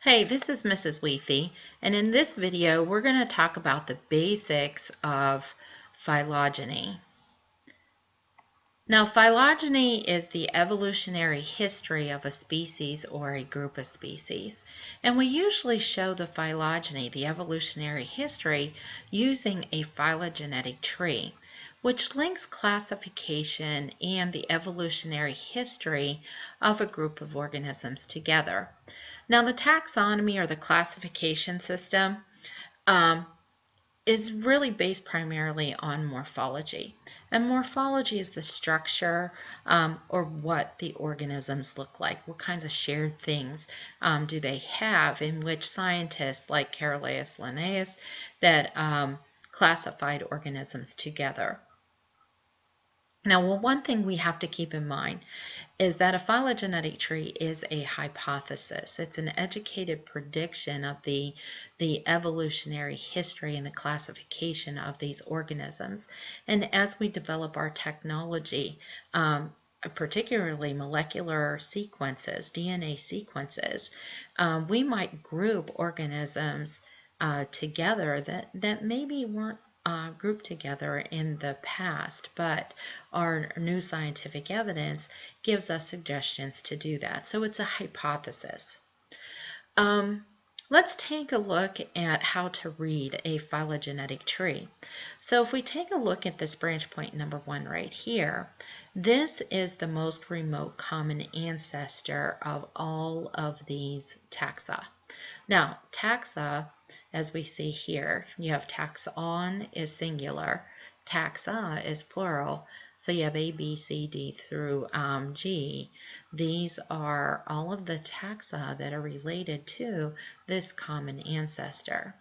Hey, this is Mrs. Weefy, and in this video we're going to talk about the basics of phylogeny. Now, phylogeny is the evolutionary history of a species or a group of species, and we usually show the phylogeny, the evolutionary history, using a phylogenetic tree, which links classification and the evolutionary history of a group of organisms together. Now, the taxonomy or the classification system is really based primarily on morphology. And morphology is the structure or what the organisms look like. What kinds of shared things do they have, in which scientists like Carolus Linnaeus that classified organisms together. Now, one thing we have to keep in mind is that a phylogenetic tree is a hypothesis. It's an educated prediction of the evolutionary history and the classification of these organisms. And as we develop our technology, particularly molecular sequences, DNA sequences, we might group organisms together that maybe weren't grouped together in the past, but our new scientific evidence gives us suggestions to do that. So it's a hypothesis. Let's take a look at how to read a phylogenetic tree. So if we take a look at this branch point number 1 right here, this is the most remote common ancestor of all of these taxa. Now, taxa, as we see here, you have taxon is singular, taxa is plural, so you have A, B, C, D through G. These are all of the taxa that are related to this common ancestor.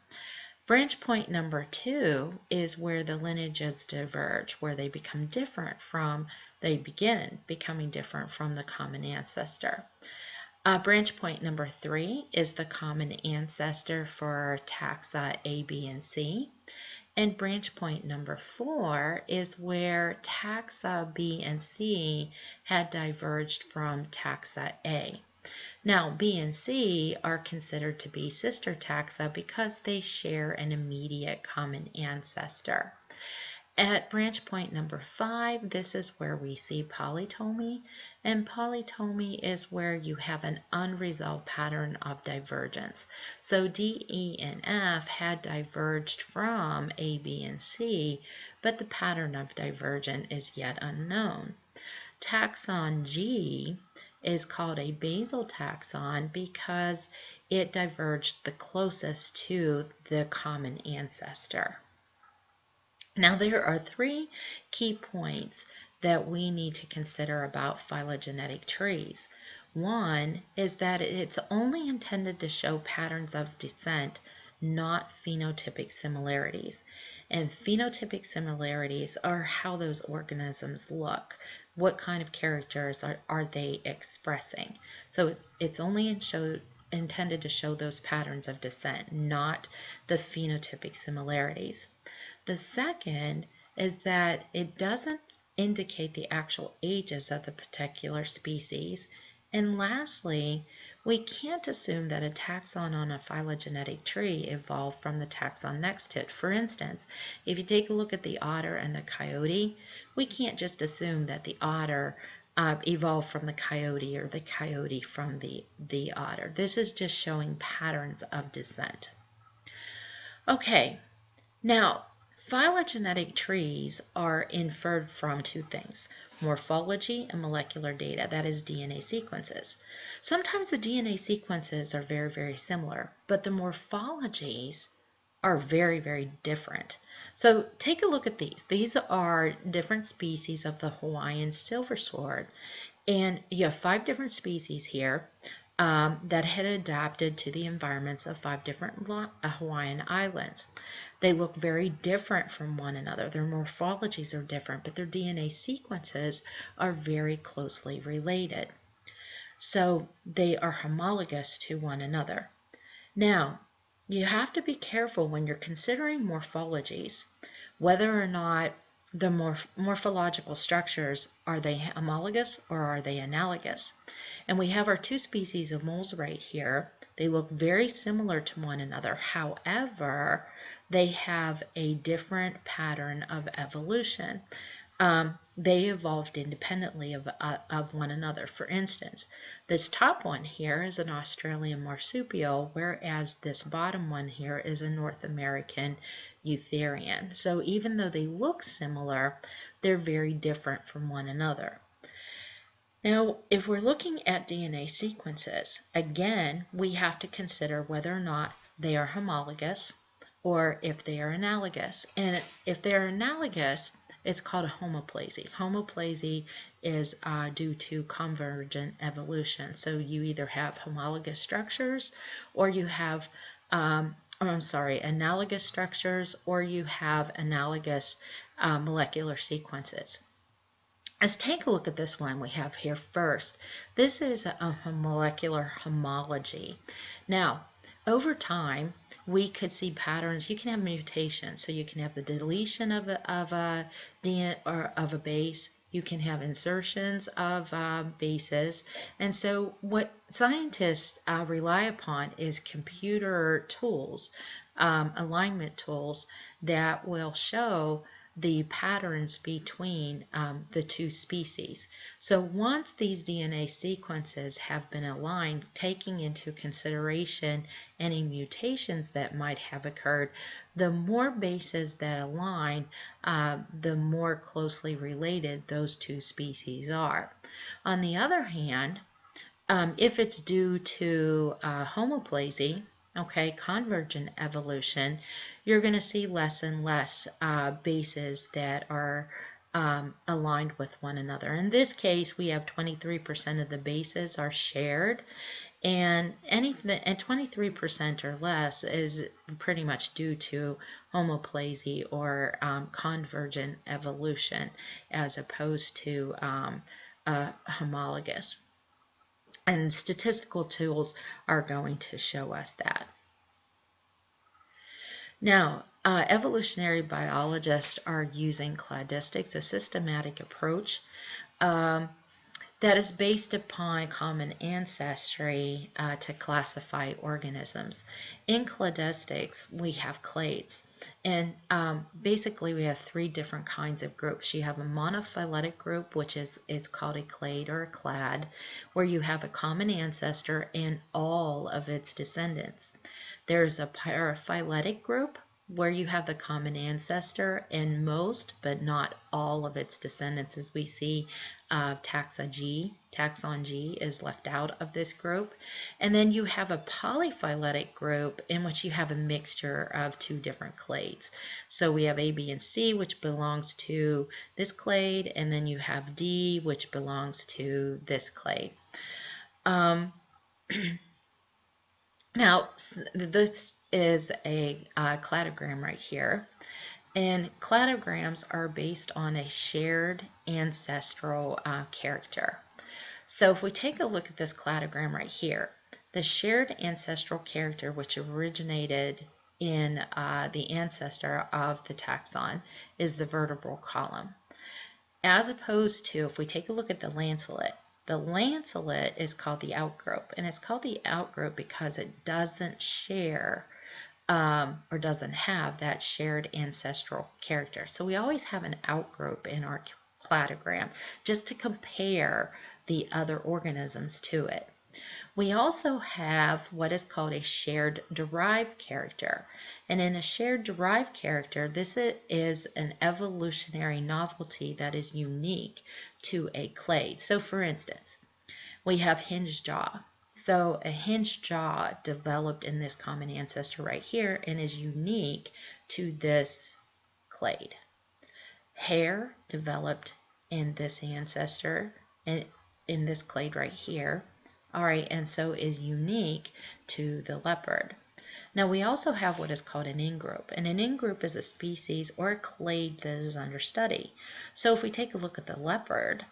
Branch point number 2 is where the lineages diverge, where they become different from, they begin becoming different from the common ancestor. Branch point number 3 is the common ancestor for taxa A, B, and C. And branch point number 4 is where taxa B and C had diverged from taxa A. Now, B and C are considered to be sister taxa because they share an immediate common ancestor. At branch point number 5, this is where we see polytomy, and polytomy is where you have an unresolved pattern of divergence. So D, E, and F had diverged from A, B, and C, but the pattern of divergence is yet unknown. Taxon G is called a basal taxon because it diverged the closest to the common ancestor. Now, there are 3 key points that we need to consider about phylogenetic trees. One is that it's only intended to show patterns of descent, not phenotypic similarities. And phenotypic similarities are how those organisms look. What kind of characters are they expressing? So it's only intended to show those patterns of descent, not the phenotypic similarities. The second is that it doesn't indicate the actual ages of the particular species. And lastly, we can't assume that a taxon on a phylogenetic tree evolved from the taxon next to it. For instance, if you take a look at the otter and the coyote, we can't just assume that the otter evolved from the coyote or the coyote from the otter. This is just showing patterns of descent. Okay, now, phylogenetic trees are inferred from 2 things, morphology and molecular data, that is DNA sequences. Sometimes the DNA sequences are very, very similar, but the morphologies are very, very different. So take a look at these. These are different species of the Hawaiian silversword, and you have 5 different species here that had adapted to the environments of 5 different Hawaiian islands. They look very different from one another. Their morphologies are different, but their DNA sequences are very closely related. So they are homologous to one another. Now, you have to be careful when you're considering morphologies, whether or not the morphological structures, are they homologous or are they analogous? And we have our two species of moles right here. They look very similar to one another. However, they have a different pattern of evolution. They evolved independently of one another. For instance, this top one here is an Australian marsupial, whereas this bottom one here is a North American eutherian. So even though they look similar, they're very different from one another. Now, if we're looking at DNA sequences, again, we have to consider whether or not they are homologous or if they are analogous. And if they're analogous, it's called a homoplasy. Homoplasy is due to convergent evolution. So you either have homologous structures or you have, analogous structures, or you have analogous molecular sequences. Let's take a look at this one we have here first. This is a molecular homology. Now, over time, we could see patterns. You can have mutations, so you can have the deletion of a DNA or of a base. You can have insertions of bases, and so what scientists rely upon is computer tools, alignment tools that will show the patterns between the two species. So once these DNA sequences have been aligned, taking into consideration any mutations that might have occurred, the more bases that align, the more closely related those two species are. On the other hand, if it's due to homoplasy, convergent evolution, you're going to see less and less bases that are aligned with one another. In this case, we have 23% of the bases are shared, and 23% or less is pretty much due to homoplasy or convergent evolution, as opposed to homologous. And statistical tools are going to show us that. Now, evolutionary biologists are using cladistics, a systematic approach that is based upon common ancestry to classify organisms. In cladistics, we have clades. And basically, we have three different kinds of groups. You have a monophyletic group, which is called a clade or a clade, where you have a common ancestor and all of its descendants. There's a paraphyletic group, where you have the common ancestor and most, but not all of its descendants, as we see taxon G is left out of this group. And then you have a polyphyletic group in which you have a mixture of two different clades. So we have A, B, and C, which belongs to this clade, and then you have D, which belongs to this clade. Now, this is a cladogram right here. And cladograms are based on a shared ancestral character. So if we take a look at this cladogram right here, the shared ancestral character which originated in the ancestor of the taxon is the vertebral column. As opposed to, if we take a look at the lancelet is called the outgroup, and it's called the outgroup because it doesn't share or doesn't have that shared ancestral character. So we always have an outgroup in our cladogram just to compare the other organisms to it. We also have what is called a shared derived character. And in a shared derived character, this is an evolutionary novelty that is unique to a clade. So for instance, we have hinged jaw. So a hinged jaw developed in this common ancestor right here and is unique to this clade. Hair developed in this ancestor and in this clade right here. All right, and so is unique to the leopard. Now we also have what is called an in-group, and an in-group is a species or a clade that is under study. So if we take a look at the leopard,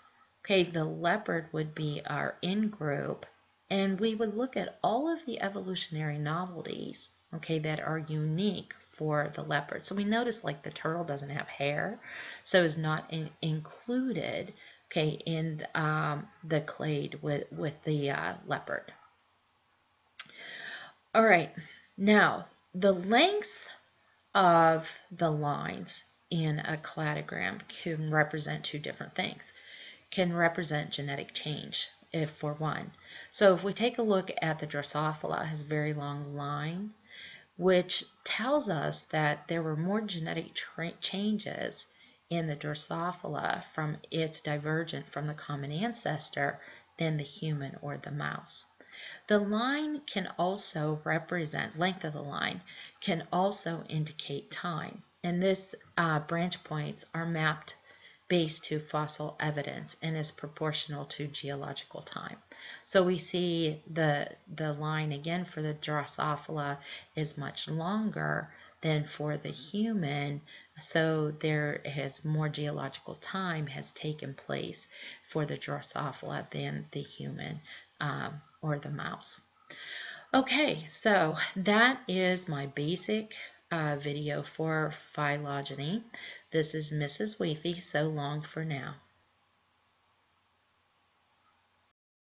the leopard would be our in-group, and we would look at all of the evolutionary novelties, that are unique for the leopard. So we notice like the turtle doesn't have hair, so is not included, okay, in the clade with the leopard. All right, now the length of the lines in a cladogram can represent two different things. Can represent genetic change, if for one. So if we take a look at the Drosophila, it has a very long line, which tells us that there were more genetic changes in the Drosophila from its divergent from the common ancestor than the human or the mouse. The line can also represent, length of the line can also indicate time. And this branch points are mapped based to fossil evidence and is proportional to geological time. So we see the line again for the Drosophila is much longer than for the human, so there has more geological time has taken place for the Drosophila than the human or the mouse. Okay, so that is my basic video for phylogeny. This is Mrs. Weethy. So long for now.